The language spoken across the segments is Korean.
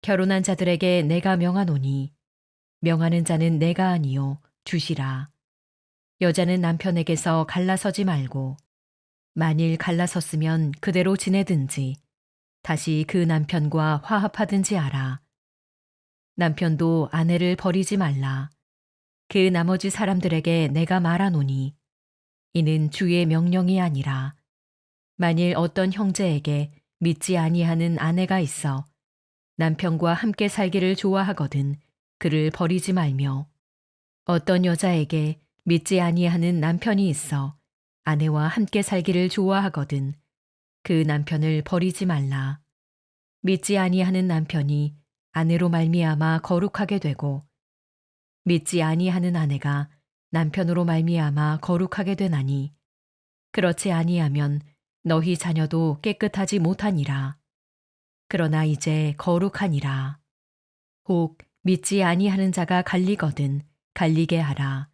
결혼한 자들에게 내가 명하노니 명하는 자는 내가 아니요 주시라. 여자는 남편에게서 갈라서지 말고 만일 갈라섰으면 그대로 지내든지 다시 그 남편과 화합하든지 하라. 남편도 아내를 버리지 말라. 그 나머지 사람들에게 내가 말하노니 이는 주의 명령이 아니라 만일 어떤 형제에게 믿지 아니하는 아내가 있어 남편과 함께 살기를 좋아하거든 그를 버리지 말며 어떤 여자에게 믿지 아니하는 남편이 있어 아내와 함께 살기를 좋아하거든 그 남편을 버리지 말라. 믿지 아니하는 남편이 아내로 말미암아 거룩하게 되고 믿지 아니하는 아내가 남편으로 말미암아 거룩하게 되나니 그렇지 아니하면 너희 자녀도 깨끗하지 못하니라. 그러나 이제 거룩하니라. 혹 믿지 아니하는 자가 갈리거든 갈리게 하라.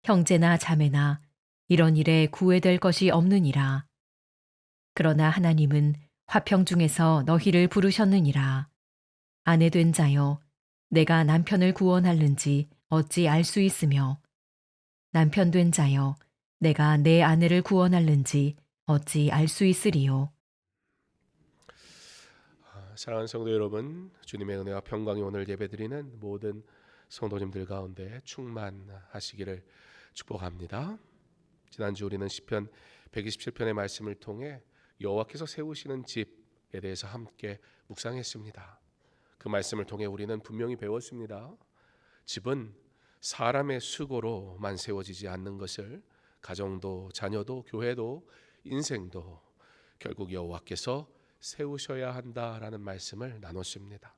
형제나 자매나 이런 일에 구애될 것이 없느니라. 그러나 하나님은 화평 중에서 너희를 부르셨느니라. 아내 된 자여, 내가 남편을 구원할는지 어찌 알 수 있으며 남편 된 자여, 내가 내 아내를 구원할는지 어찌 알 수 있으리요. 사랑하는 성도 여러분, 주님의 은혜와 평강이 오늘 예배드리는 모든 성도님들 가운데 충만하시기를 축복합니다. 지난주 우리는 시편 127편의 말씀을 통해 여호와께서 세우시는 집에 대해서 함께 묵상했습니다. 그 말씀을 통해 우리는 분명히 배웠습니다. 집은 사람의 수고로만 세워지지 않는 것을, 가정도 자녀도 교회도 인생도 결국 여호와께서 세우셔야 한다라는 말씀을 나눴습니다.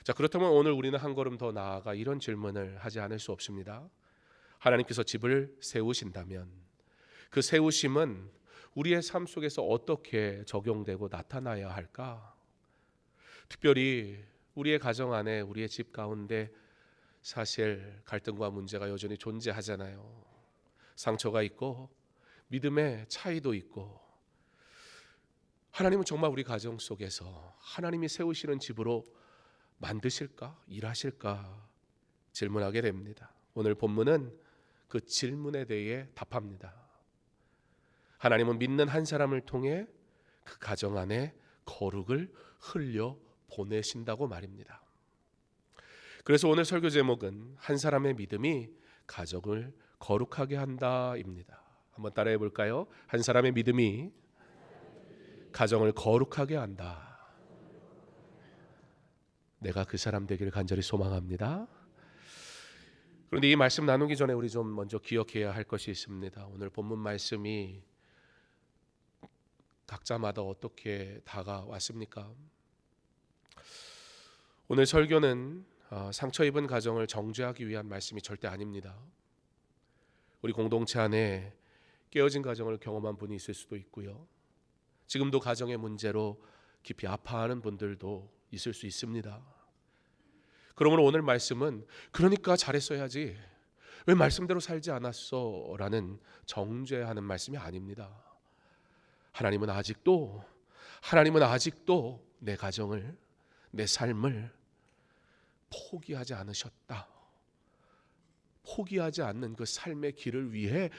자, 그렇다면 오늘 우리는 한 걸음 더 나아가 이런 질문을 하지 않을 수 없습니다. 하나님께서 집을 세우신다면 그 세우심은 우리의 삶 속에서 어떻게 적용되고 나타나야 할까? 특별히 우리의 가정 안에, 우리의 집 가운데 사실 갈등과 문제가 여전히 존재하잖아요. 상처가 있고 믿음의 차이도 있고, 하나님은 정말 우리 가정 속에서 하나님이 세우시는 집으로 만드실까? 일하실까? 질문하게 됩니다. 오늘 본문은 그 질문에 대해 답합니다. 하나님은 믿는 한 사람을 통해 그 가정 안에 거룩을 흘려 보내신다고 말입니다. 그래서 오늘 설교 제목은 한 사람의 믿음이 가정을 거룩하게 한다입니다. 한번 따라해 볼까요? 한 사람의 믿음이 가정을 거룩하게 한다. 내가 그 사람 되기를 간절히 소망합니다. 그런데 이 말씀 나누기 전에 우리 좀 먼저 기억해야 할 것이 있습니다. 오늘 본문 말씀이 각자마다 어떻게 다가왔습니까? 오늘 설교는 상처 입은 가정을 정죄하기 위한 말씀이 절대 아닙니다. 우리 공동체 안에 깨어진 가정을 경험한 분이 있을 수도 있고요. 지금도 가정의 문제로 깊이 아파하는 분들도 있을 수 있습니다. 그러므로 오늘 말씀은 그러니까 잘했어야지, 왜 말씀대로 살지 않았어? 라는 정죄하는 말씀이 아닙니다. 하나님은 아직도 내 가정을, 내 삶을 포기하지 않으셨다. 포기하지 않는 그 삶의 길을 위해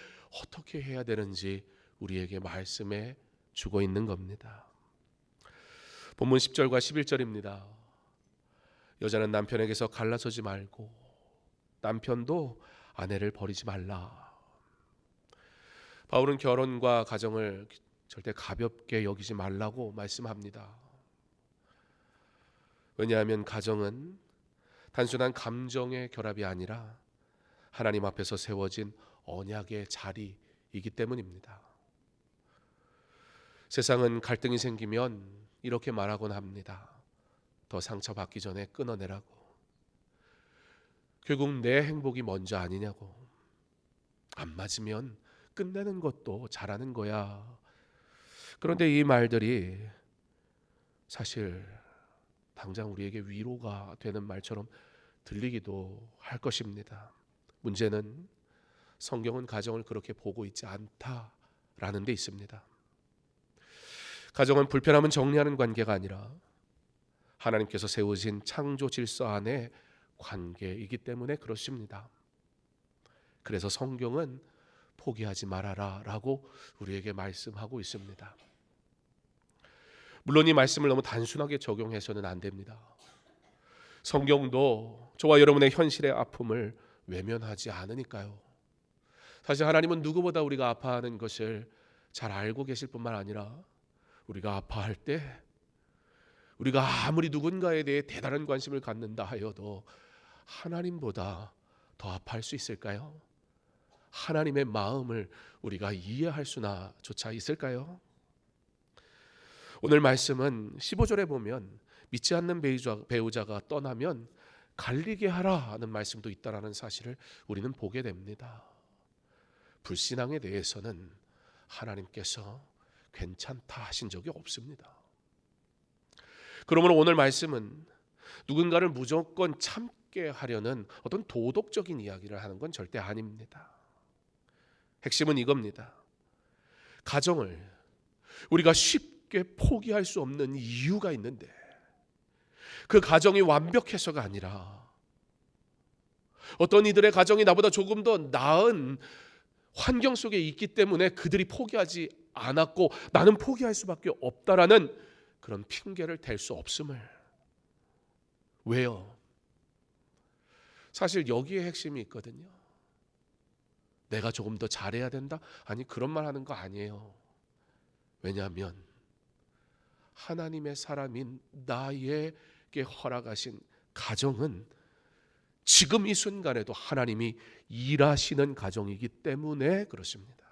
어떻게 해야 되는지 우리에게 말씀해 주고 있는 겁니다. 본문 10절과 11절입니다. 여자는 남편에게서 갈라서지 말고 남편도 아내를 버리지 말라. 바울은 결혼과 가정을 절대 가볍게 여기지 말라고 말씀합니다. 왜냐하면 가정은 단순한 감정의 결합이 아니라 하나님 앞에서 세워진 언약의 자리이기 때문입니다. 세상은 갈등이 생기면 이렇게 말하곤 합니다. 더 상처받기 전에 끊어내라고. 결국 내 행복이 먼저 아니냐고. 안 맞으면 끝내는 것도 잘하는 거야. 그런데 이 말들이 사실 당장 우리에게 위로가 되는 말처럼 들리기도 할 것입니다. 문제는 성경은 가정을 그렇게 보고 있지 않다라는 데 있습니다. 가정은 불편함은 정리하는 관계가 아니라 하나님께서 세우신 창조 질서 안의 관계이기 때문에 그렇습니다. 그래서 성경은 포기하지 말아라 라고 우리에게 말씀하고 있습니다. 물론 이 말씀을 너무 단순하게 적용해서는 안 됩니다. 성경도 저와 여러분의 현실의 아픔을 외면하지 않으니까요. 사실 하나님은 누구보다 우리가 아파하는 것을 잘 알고 계실 뿐만 아니라 우리가 아파할 때 우리가 아무리 누군가에 대해 대단한 관심을 갖는다 하여도 하나님보다 더 아파할 수 있을까요? 하나님의 마음을 우리가 이해할 수나 조차 있을까요? 오늘 말씀은 15절에 보면 믿지 않는 배우자가 떠나면 갈리게 하라는 말씀도 있다라는 사실을 우리는 보게 됩니다. 불신앙에 대해서는 하나님께서 괜찮다 하신 적이 없습니다. 그러므로 오늘 말씀은 누군가를 무조건 참게 하려는 어떤 도덕적인 이야기를 하는 건 절대 아닙니다. 핵심은 이겁니다. 가정을 우리가 쉽게 포기할 수 없는 이유가 있는데 그 가정이 완벽해서가 아니라 어떤 이들의 가정이 나보다 조금 더 나은 환경 속에 있기 때문에 그들이 포기하지 않았고 나는 포기할 수밖에 없다라는 그런 핑계를 댈 수 없음을. 왜요? 사실 여기에 핵심이 있거든요. 내가 조금 더 잘해야 된다? 아니, 그런 말 하는 거 아니에요. 왜냐하면 하나님의 사람인 나에게 허락하신 가정은 지금 이 순간에도 하나님이 일하시는 가정이기 때문에 그렇습니다.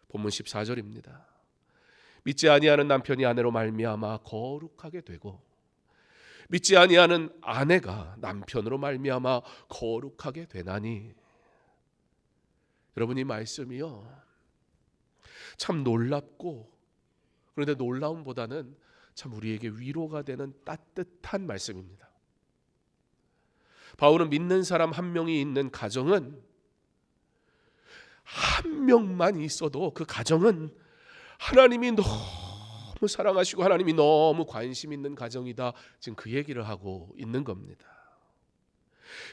본문 14절입니다. 믿지 아니하는 남편이 아내로 말미암아 거룩하게 되고 믿지 아니하는 아내가 남편으로 말미암아 거룩하게 되나니. 여러분, 이 말씀이요 참 놀랍고 그런데 놀라움보다는 참 우리에게 위로가 되는 따뜻한 말씀입니다. 바울은 믿는 사람 한 명이 있는 가정은 한 명만 있어도 그 가정은 하나님이 너무 사랑하시고 하나님이 너무 관심 있는 가정이다. 지금 그 얘기를 하고 있는 겁니다.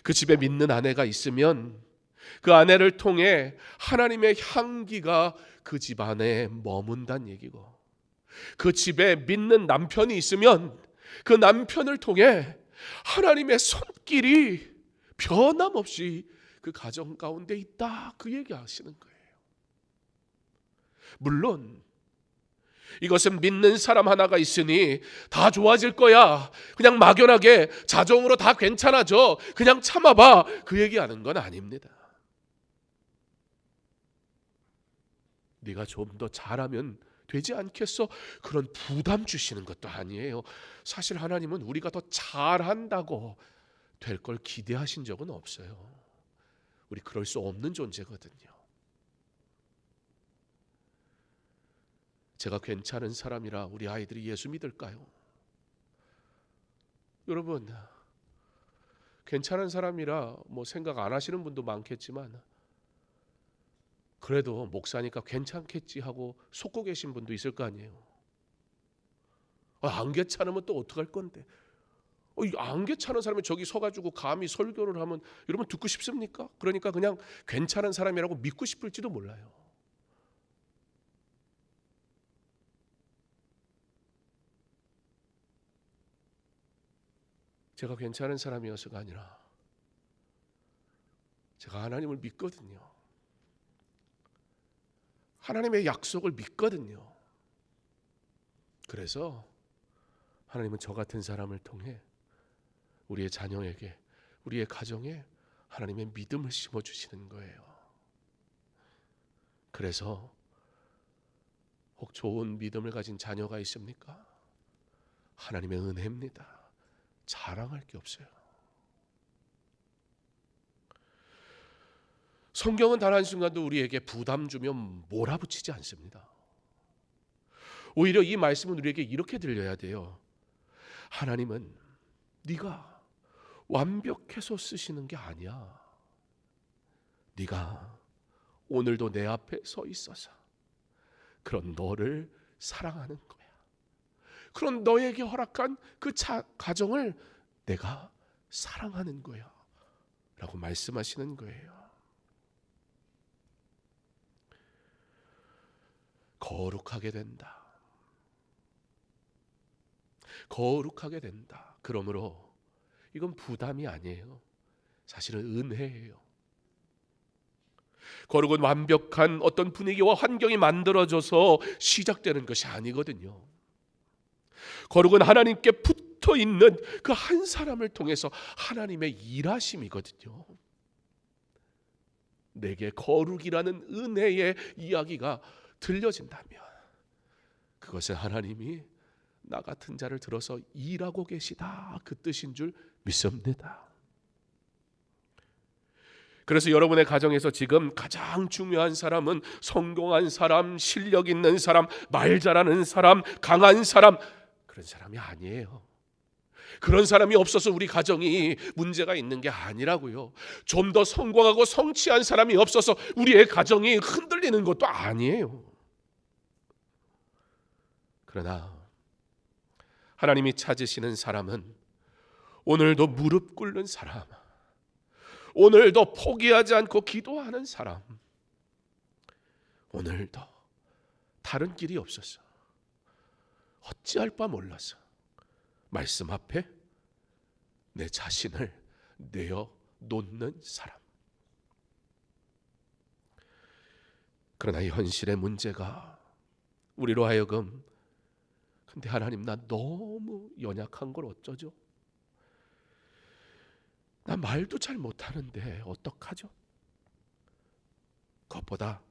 그 집에 믿는 아내가 있으면 그 아내를 통해 하나님의 향기가 그 집 안에 머문다는 얘기고, 그 집에 믿는 남편이 있으면 그 남편을 통해 하나님의 손길이 변함없이 그 가정 가운데 있다. 그 얘기하시는 거예요. 물론 이것은 믿는 사람 하나가 있으니 다 좋아질 거야, 그냥 막연하게 자정으로 다 괜찮아져, 그냥 참아봐, 그 얘기하는 건 아닙니다. 네가 좀 더 잘하면 되지 않겠어? 그런 부담 주시는 것도 아니에요. 사실 하나님은 우리가 더 잘한다고 될 걸 기대하신 적은 없어요. 우리 그럴 수 없는 존재거든요. 제가 괜찮은 사람이라 우리 아이들이 예수 믿을까요? 여러분, 괜찮은 사람이라 뭐 생각 안 하시는 분도 많겠지만 그래도 목사니까 괜찮겠지 하고 속고 계신 분도 있을 거 아니에요. 안 괜찮으면 또 어떡할 건데? 안 괜찮은 사람이 저기 서가지고 감히 설교를 하면 여러분 듣고 싶습니까? 그러니까 그냥 괜찮은 사람이라고 믿고 싶을지도 몰라요. 제가 괜찮은 사람이어서가 아니라 제가 하나님을 믿거든요. 하나님의 약속을 믿거든요. 그래서 하나님은 저 같은 사람을 통해 우리의 자녀에게, 우리의 가정에 하나님의 믿음을 심어주시는 거예요. 그래서 혹 좋은 믿음을 가진 자녀가 있습니까? 하나님의 은혜입니다. 자랑할 게 없어요. 성경은 단 한순간도 우리에게 부담 주며 몰아붙이지 않습니다. 오히려 이 말씀은 우리에게 이렇게 들려야 돼요. 하나님은 네가 완벽해서 쓰시는 게 아니야. 네가 오늘도 내 앞에 서 있어서 그런 너를 사랑하는 거야. 그런 너에게 허락한 그 가정을 내가 사랑하는 거야 라고 말씀하시는 거예요. 거룩하게 된다. 거룩하게 된다. 그러므로 이건 부담이 아니에요. 사실은 은혜예요. 거룩은 완벽한 어떤 분위기와 환경이 만들어져서 시작되는 것이 아니거든요. 거룩은 하나님께 붙어 있는 그 한 사람을 통해서 하나님의 일하심이거든요. 내게 거룩이라는 은혜의 이야기가 들려진다면 그것은 하나님이 나 같은 자를 들어서 일하고 계시다, 그 뜻인 줄 믿습니다. 그래서 여러분의 가정에서 지금 가장 중요한 사람은 성공한 사람, 실력 있는 사람, 말 잘하는 사람, 강한 사람, 그런 사람이 아니에요. 그런 사람이 없어서 우리 가정이 문제가 있는 게 아니라고요. 좀 더 성공하고 성취한 사람이 없어서 우리의 가정이 흔들리는 것도 아니에요. 그러나 하나님이 찾으시는 사람은 오늘도 무릎 꿇는 사람, 오늘도 포기하지 않고 기도하는 사람, 오늘도 다른 길이 없어서 어찌할 바 몰라서 말씀 앞에 내 자신을 내어 놓는 사람. 그러나 이 현실의 문제가 우리로 하여금 근데 하나님 나 너무 연약한 걸 어쩌죠? 나 말도 잘 못하는데 어떡하죠? 그것보다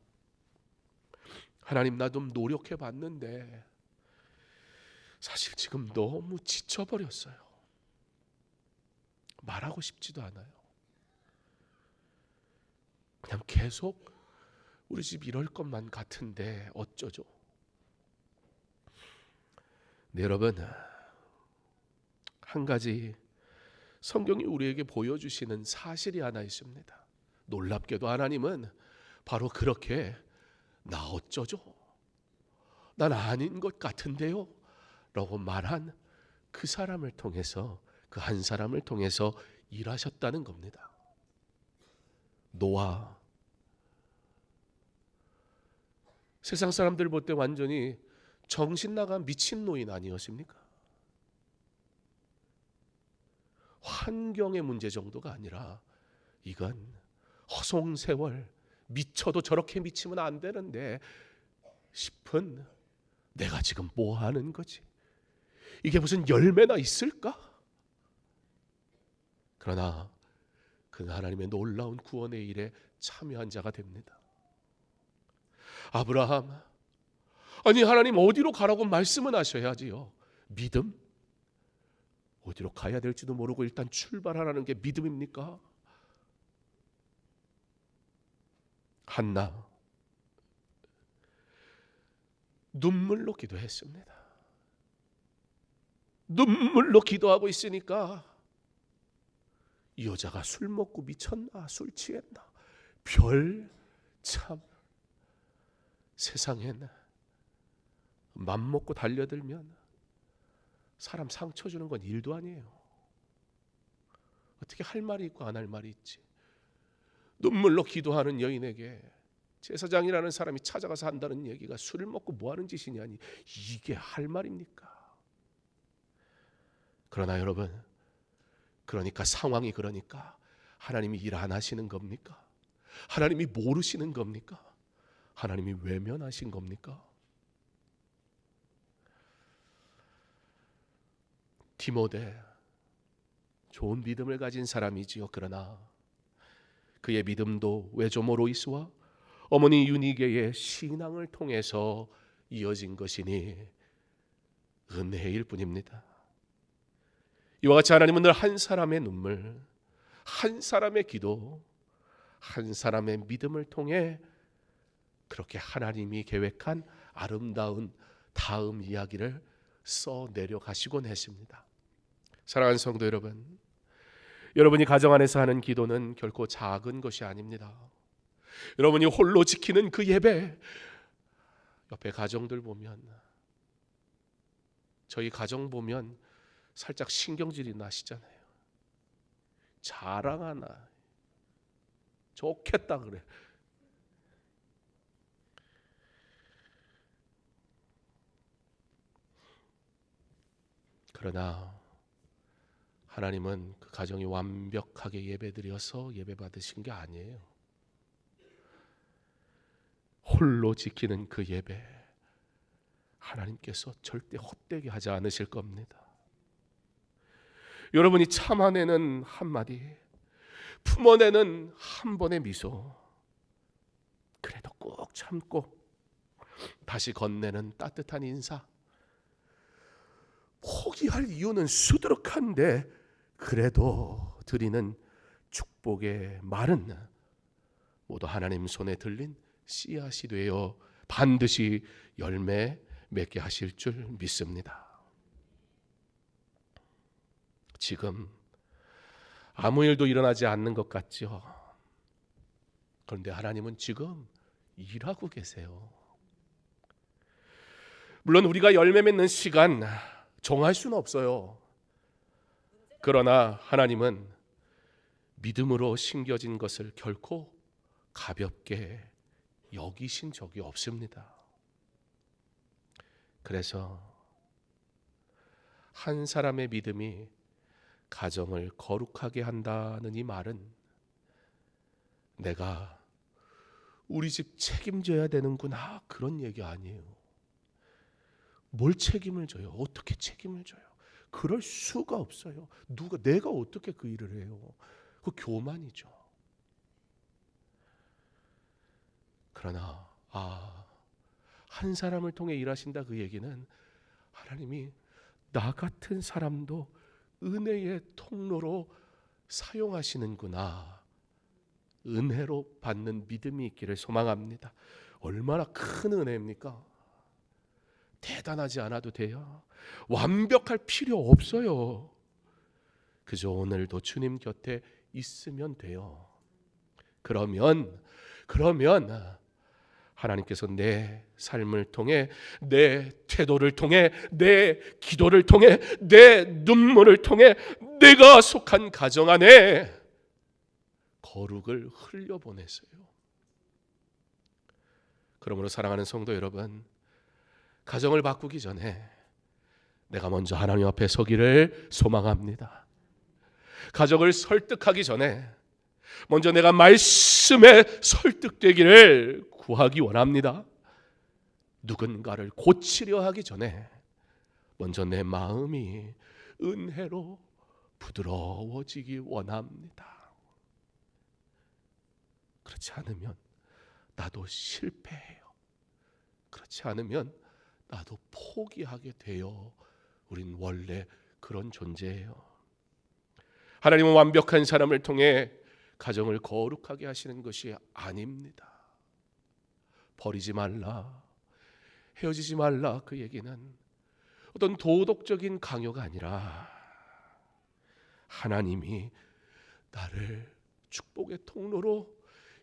하나님 나 좀 노력해 봤는데 사실 지금 너무 지쳐버렸어요. 말하고 싶지도 않아요. 그냥 계속 우리 집 이럴 것만 같은데 어쩌죠? 네, 여러분, 한 가지 성경이 우리에게 보여주시는 사실이 하나 있습니다. 놀랍게도 하나님은 바로 그렇게 나 어쩌죠? 난 아닌 것 같은데요? 라고 말한 그 사람을 통해서, 그 한 사람을 통해서 일하셨다는 겁니다. 노아. 세상 사람들 볼 때 완전히 정신 나간 미친노인 아니었습니까? 환경의 문제 정도가 아니라 이건 허송세월, 미쳐도 저렇게 미치면 안 되는데 싶은 내가 지금 뭐 하는 거지? 이게 무슨 열매나 있을까? 그러나 그 하나님의 놀라운 구원의 일에 참여한 자가 됩니다. 아브라함, 아니 하나님 어디로 가라고 말씀은 하셔야지요. 믿음? 어디로 가야 될지도 모르고 일단 출발하라는 게 믿음입니까? 한나, 눈물로 기도했습니다. 눈물로 기도하고 있으니까 이 여자가 술 먹고 미쳤나, 술 취했나, 별 참 세상엔 맘 먹고 달려들면 사람 상처 주는 건 일도 아니에요. 어떻게 할 말이 있고 안 할 말이 있지. 눈물로 기도하는 여인에게 제사장이라는 사람이 찾아가서 한다는 얘기가 술을 먹고 뭐 하는 짓이냐니, 이게 할 말입니까? 그러나 여러분, 그러니까 상황이 그러니까 하나님이 일 안 하시는 겁니까? 하나님이 모르시는 겁니까? 하나님이 외면하신 겁니까? 디모데, 좋은 믿음을 가진 사람이지요. 그러나 그의 믿음도 외조모 로이스와 어머니 유니게의 신앙을 통해서 이어진 것이니 은혜일 뿐입니다. 이와 같이 하나님은 늘 한 사람의 눈물, 한 사람의 기도, 한 사람의 믿음을 통해 그렇게 하나님이 계획한 아름다운 다음 이야기를 써 내려가시곤 했습니다. 사랑하는 성도 여러분, 여러분이 가정 안에서 하는 기도는 결코 작은 것이 아닙니다. 여러분이 홀로 지키는 그 예배, 옆에 가정들 보면 저희 가정 보면 살짝 신경질이 나시잖아요. 자랑하나 좋겠다 그래. 그러나 하나님은 그 가정이 완벽하게 예배드려서 예배 받으신 게 아니에요. 홀로 지키는 그 예배, 하나님께서 절대 헛되게 하지 않으실 겁니다. 여러분이 참아내는 한마디, 품어내는 한 번의 미소, 그래도 꾹 참고 다시 건네는 따뜻한 인사, 포기할 이유는 수두룩한데 그래도 드리는 축복의 말은 모두 하나님 손에 들린 씨앗이 되어 반드시 열매 맺게 하실 줄 믿습니다. 지금 아무 일도 일어나지 않는 것 같죠? 그런데 하나님은 지금 일하고 계세요. 물론 우리가 열매 맺는 시간 정할 수는 없어요. 그러나 하나님은 믿음으로 심겨진 것을 결코 가볍게 여기신 적이 없습니다. 그래서 한 사람의 믿음이 가정을 거룩하게 한다는 이 말은 내가 우리 집 책임져야 되는구나 그런 얘기 아니에요. 뭘 책임을 져요? 어떻게 책임을 져요? 그럴 수가 없어요. 내가 어떻게 그 일을 해요? 그 교만이죠. 그러나 한 사람을 통해 일하신다 그 얘기는 하나님이 나 같은 사람도 은혜의 통로로 사용하시는구나. 은혜로 받는 믿음이 있기를 소망합니다. 얼마나 큰 은혜입니까? 대단하지 않아도 돼요. 완벽할 필요 없어요. 그저 오늘도 주님 곁에 있으면 돼요. 그러면 하나님께서 내 삶을 통해, 내 태도를 통해, 내 기도를 통해, 내 눈물을 통해 내가 속한 가정 안에 거룩을 흘려보내세요. 그러므로 사랑하는 성도 여러분, 가정을 바꾸기 전에 내가 먼저 하나님 앞에 서기를 소망합니다. 가정을 설득하기 전에 먼저 내가 말씀에 설득되기를 구하기 원합니다. 누군가를 고치려 하기 전에 먼저 내 마음이 은혜로 부드러워지기 원합니다. 그렇지 않으면 나도 실패해요. 그렇지 않으면 나도 포기하게 돼요. 우린 원래 그런 존재예요. 하나님은 완벽한 사람을 통해 가정을 거룩하게 하시는 것이 아닙니다. 버리지 말라, 헤어지지 말라 그 얘기는 어떤 도덕적인 강요가 아니라 하나님이 나를 축복의 통로로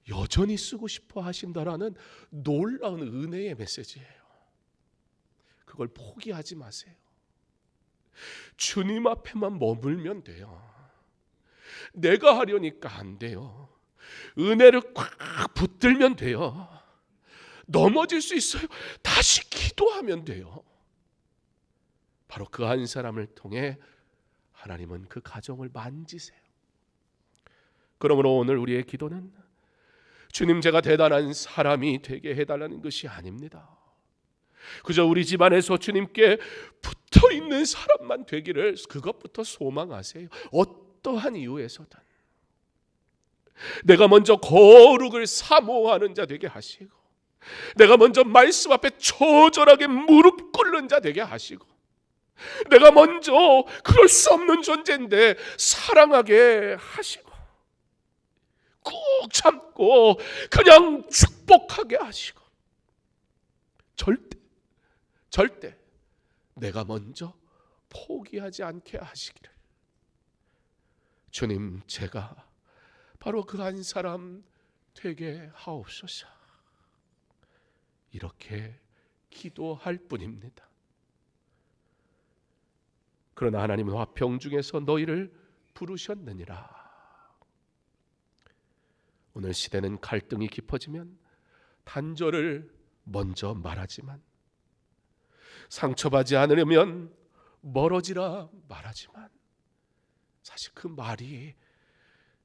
여전히 쓰고 싶어 하신다라는 놀라운 은혜의 메시지예요. 그걸 포기하지 마세요. 주님 앞에만 머물면 돼요. 내가 하려니까 안 돼요. 은혜를 꽉 붙들면 돼요. 넘어질 수 있어요. 다시 기도하면 돼요. 바로 그 한 사람을 통해 하나님은 그 가정을 만지세요. 그러므로 오늘 우리의 기도는 주님, 제가 대단한 사람이 되게 해달라는 것이 아닙니다. 그저 우리 집안에서 주님께 붙어있는 사람만 되기를 그것부터 소망하세요. 어떠한 이유에서든 내가 먼저 거룩을 사모하는 자 되게 하시고, 내가 먼저 말씀 앞에 처절하게 무릎 꿇는 자 되게 하시고, 내가 먼저 그럴 수 없는 존재인데 사랑하게 하시고, 꾹 참고 그냥 축복하게 하시고, 절대 내가 먼저 포기하지 않게 하시기를. 주님, 제가 바로 그 한 사람 되게 하옵소서. 이렇게 기도할 뿐입니다. 그러나 하나님은 화평 중에서 너희를 부르셨느니라. 오늘 시대는 갈등이 깊어지면 단절을 먼저 말하지만, 상처받지 않으려면 멀어지라 말하지만, 사실 그 말이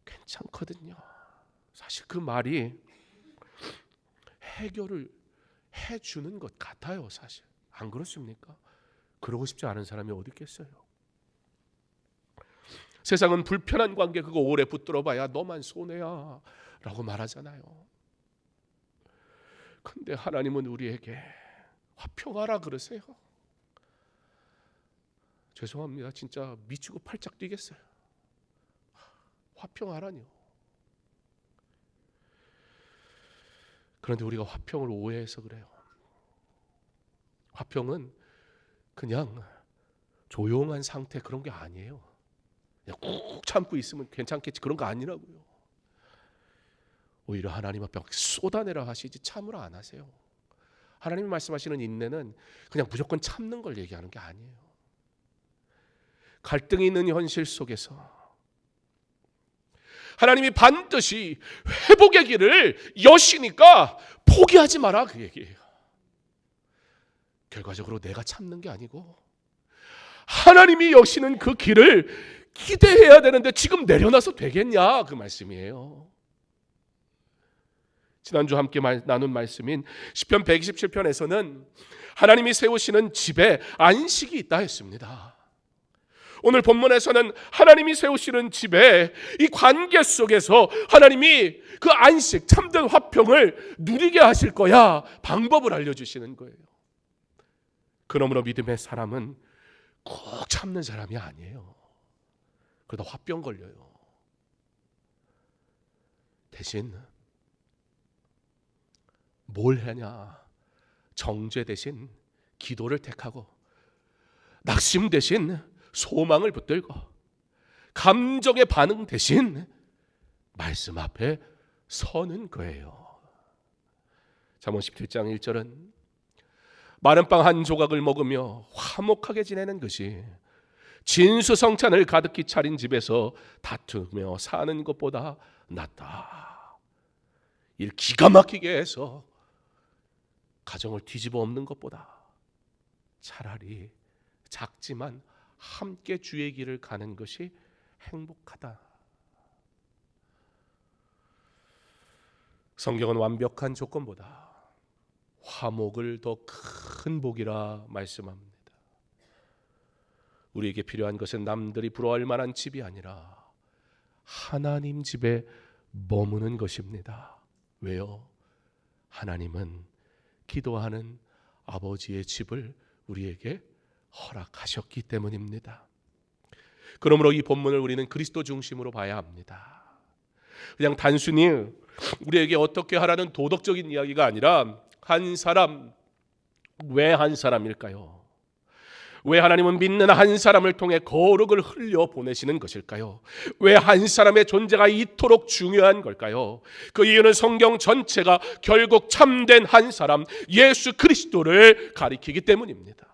괜찮거든요. 사실 그 말이 해결을 해주는 것 같아요. 사실 안 그렇습니까? 그러고 싶지 않은 사람이 어디 있겠어요? 세상은 불편한 관계 그거 오래 붙들어봐야 너만 손해야 라고 말하잖아요. 근데 하나님은 우리에게 화평하라 그러세요. 죄송합니다. 진짜 미치고 팔짝 뛰겠어요. 화평하라니요. 그런데 우리가 화평을 오해해서 그래요. 화평은 그냥 조용한 상태, 그런 게 아니에요. 그냥 꾹 참고 있으면 괜찮겠지, 그런 거 아니라고요. 오히려 하나님 앞에 쏟아내라 하시지 참으라 안 하세요. 하나님이 말씀하시는 인내는 그냥 무조건 참는 걸 얘기하는 게 아니에요. 갈등이 있는 현실 속에서 하나님이 반드시 회복의 길을 여시니까 포기하지 마라, 그 얘기예요. 결과적으로 내가 참는 게 아니고 하나님이 여시는 그 길을 기대해야 되는데 지금 내려놔서 되겠냐, 그 말씀이에요. 지난주 함께 나눈 말씀인 시편 127편에서는 하나님이 세우시는 집에 안식이 있다 했습니다. 오늘 본문에서는 하나님이 세우시는 집에 이 관계 속에서 하나님이 그 안식, 참된 화평을 누리게 하실 거야 방법을 알려주시는 거예요. 그러므로 믿음의 사람은 꼭 참는 사람이 아니에요. 그러다 화병 걸려요. 대신 뭘 하냐? 정죄 대신 기도를 택하고, 낙심 대신 소망을 붙들고, 감정의 반응 대신 말씀 앞에 서는 거예요. 잠언 17장 1절은 마른 빵 한 조각을 먹으며 화목하게 지내는 것이 진수성찬을 가득히 차린 집에서 다투며 사는 것보다 낫다. 일 기가 막히게 해서 가정을 뒤집어 엎는 것보다 차라리 작지만 함께 주의 길을 가는 것이 행복하다. 성경은 완벽한 조건보다 화목을 더 큰 복이라 말씀합니다. 우리에게 필요한 것은 남들이 부러워할 만한 집이 아니라 하나님 집에 머무는 것입니다. 왜요? 하나님은 기도하는 아버지의 집을 우리에게 허락하셨기 때문입니다. 그러므로 이 본문을 우리는 그리스도 중심으로 봐야 합니다. 그냥 단순히 우리에게 어떻게 하라는 도덕적인 이야기가 아니라, 한 사람, 왜 한 사람일까요? 왜 하나님은 믿는 한 사람을 통해 거룩을 흘려 보내시는 것일까요? 왜 한 사람의 존재가 이토록 중요한 걸까요? 그 이유는 성경 전체가 결국 참된 한 사람, 예수 그리스도를 가리키기 때문입니다.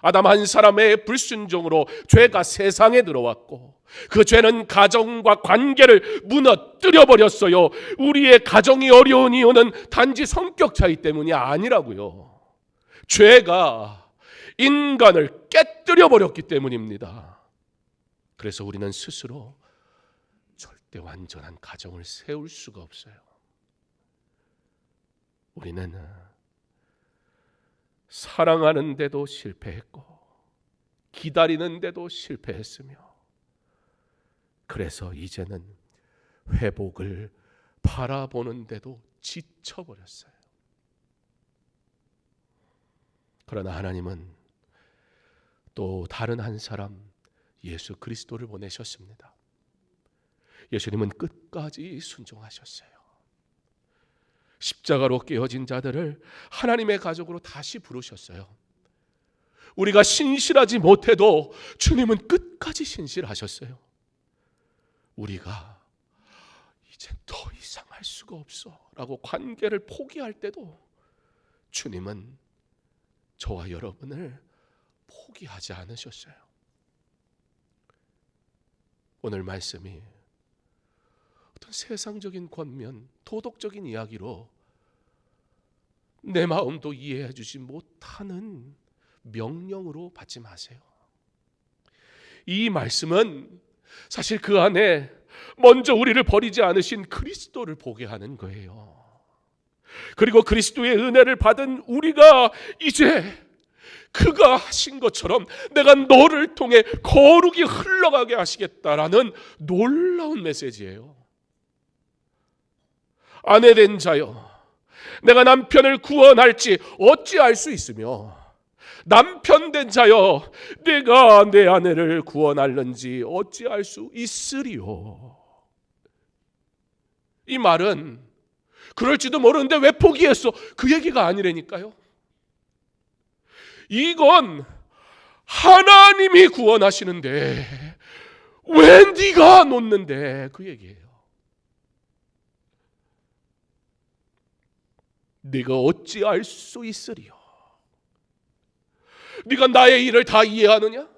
아담 한 사람의 불순종으로 죄가 세상에 들어왔고, 그 죄는 가정과 관계를 무너뜨려 버렸어요. 우리의 가정이 어려운 이유는 단지 성격 차이 때문이 아니라고요. 죄가 인간을 깨뜨려 버렸기 때문입니다. 그래서 우리는 스스로 절대 완전한 가정을 세울 수가 없어요. 우리는 사랑하는데도 실패했고, 기다리는데도 실패했으며, 그래서 이제는 회복을 바라보는데도 지쳐버렸어요. 그러나 하나님은 또 다른 한 사람, 예수 그리스도를 보내셨습니다. 예수님은 끝까지 순종하셨어요. 십자가로 깨어진 자들을 하나님의 가족으로 다시 부르셨어요. 우리가 신실하지 못해도 주님은 끝까지 신실하셨어요. 우리가 이제 더 이상 할 수가 없어 라고 관계를 포기할 때도 주님은 저와 여러분을 포기하지 않으셨어요. 오늘 말씀이 어떤 세상적인 권면, 도덕적인 이야기로 내 마음도 이해해 주지 못하는 명령으로 받지 마세요. 이 말씀은 사실 그 안에 먼저 우리를 버리지 않으신 그리스도를 보게 하는 거예요. 그리고 그리스도의 은혜를 받은 우리가 이제 그가 하신 것처럼 내가 너를 통해 거룩이 흘러가게 하시겠다라는 놀라운 메시지예요. 아내된 자여, 내가 남편을 구원할지 어찌 알 수 있으며, 남편 된 자여, 내가 내 아내를 구원할는지 어찌 알 수 있으리요. 이 말은 그럴지도 모르는데 왜 포기했어? 그 얘기가 아니라니까요. 이건 하나님이 구원하시는데 왜 네가 놓는데, 그 얘기예요. 네가 어찌 알 수 있으리요? 네가 나의 일을 다 이해하느냐?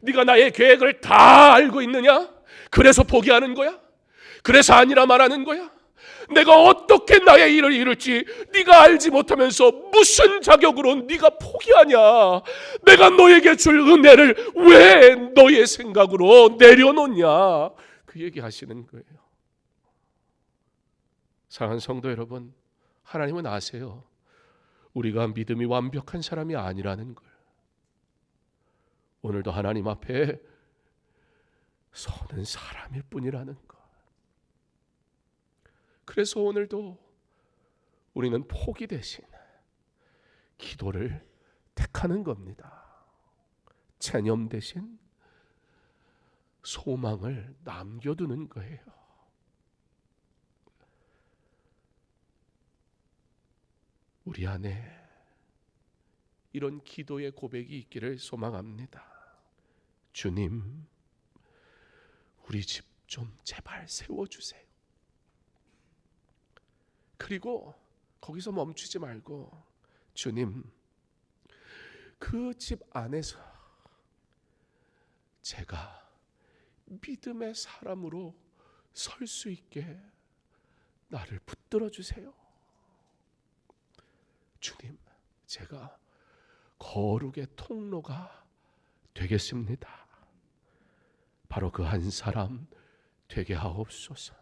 네가 나의 계획을 다 알고 있느냐? 그래서 포기하는 거야? 그래서 아니라 말하는 거야? 내가 어떻게 나의 일을 이룰지 네가 알지 못하면서 무슨 자격으로 네가 포기하냐? 내가 너에게 줄 은혜를 왜 너의 생각으로 내려놓냐? 그 얘기 하시는 거예요. 사랑하는 성도 여러분, 하나님은 아세요. 우리가 믿음이 완벽한 사람이 아니라는 걸. 오늘도 하나님 앞에 서는 사람일 뿐이라는 것. 그래서 오늘도 우리는 포기 대신 기도를 택하는 겁니다. 체념 대신 소망을 남겨두는 거예요. 우리 안에 이런 기도의 고백이 있기를 소망합니다. 주님, 우리 집 좀 제발 세워주세요. 그리고 거기서 멈추지 말고, 주님, 그 집 안에서 제가 믿음의 사람으로 설 수 있게 나를 붙들어 주세요. 주님, 제가 거룩의 통로가 되겠습니다. 바로 그 한 사람 되게 하옵소서.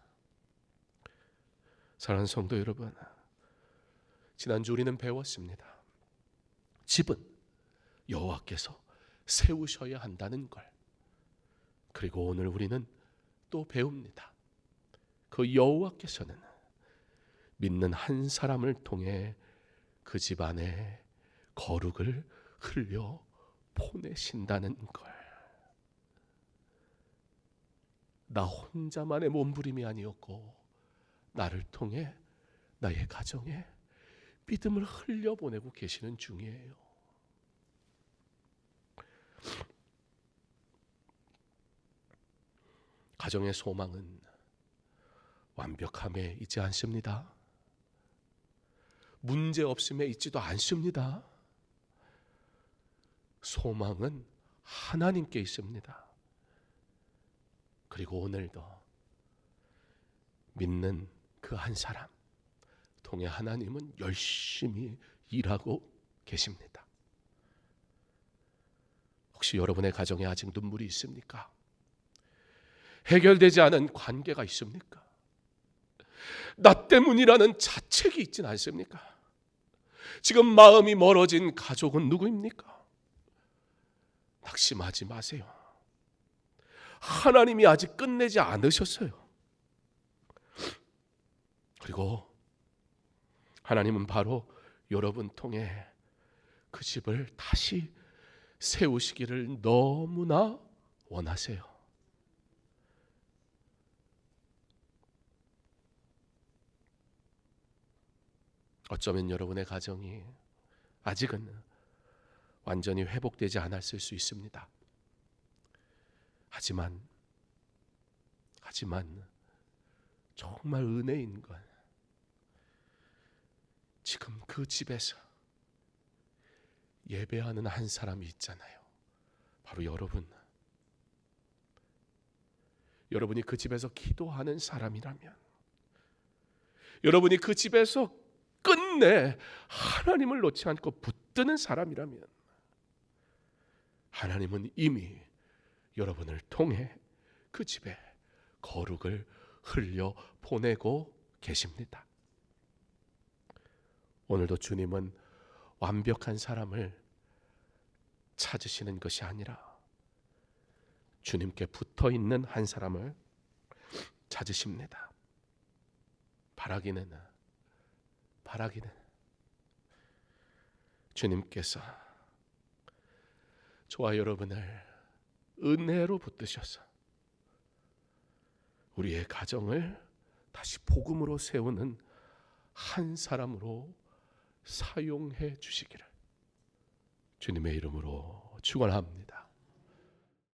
사랑하는 성도 여러분, 지난주 우리는 배웠습니다. 집은 여호와께서 세우셔야 한다는 걸. 그리고 오늘 우리는 또 배웁니다. 그 여호와께서는 믿는 한 사람을 통해 그 집안에 거룩을 흘려 보내신다는 걸. 나 혼자만의 몸부림이 아니었고 나를 통해 나의 가정에 믿음을 흘려보내고 계시는 중이에요. 가정의 소망은 완벽함에 있지 않습니다. 문제 없음에 있지도 않습니다. 소망은 하나님께 있습니다. 그리고 오늘도 믿는 그 한 사람 통해 하나님은 열심히 일하고 계십니다. 혹시 여러분의 가정에 아직 눈물이 있습니까? 해결되지 않은 관계가 있습니까? 나 때문이라는 자책이 있진 않습니까? 지금 마음이 멀어진 가족은 누구입니까? 낙심하지 마세요. 하나님이 아직 끝내지 않으셨어요. 그리고 하나님은 바로 여러분 통해 그 집을 다시 세우시기를 너무나 원하세요. 어쩌면 여러분의 가정이 아직은 완전히 회복되지 않았을 수 있습니다. 하지만 정말 은혜인 건 지금 그 집에서 예배하는 한 사람이 있잖아요. 바로 여러분. 여러분이 그 집에서 기도하는 사람이라면, 여러분이 그 집에서 끝내 하나님을 놓지 않고 붙드는 사람이라면, 하나님은 이미 여러분을 통해 그 집에 거룩을 흘려 보내고 계십니다. 오늘도 주님은 완벽한 사람을 찾으시는 것이 아니라 주님께 붙어 있는 한 사람을 찾으십니다. 바라기는 주님께서 저와 여러분을 은혜로 붙드셔서 우리의 가정을 다시 복음으로 세우는 한 사람으로 사용해 주시기를 주님의 이름으로 축원합니다.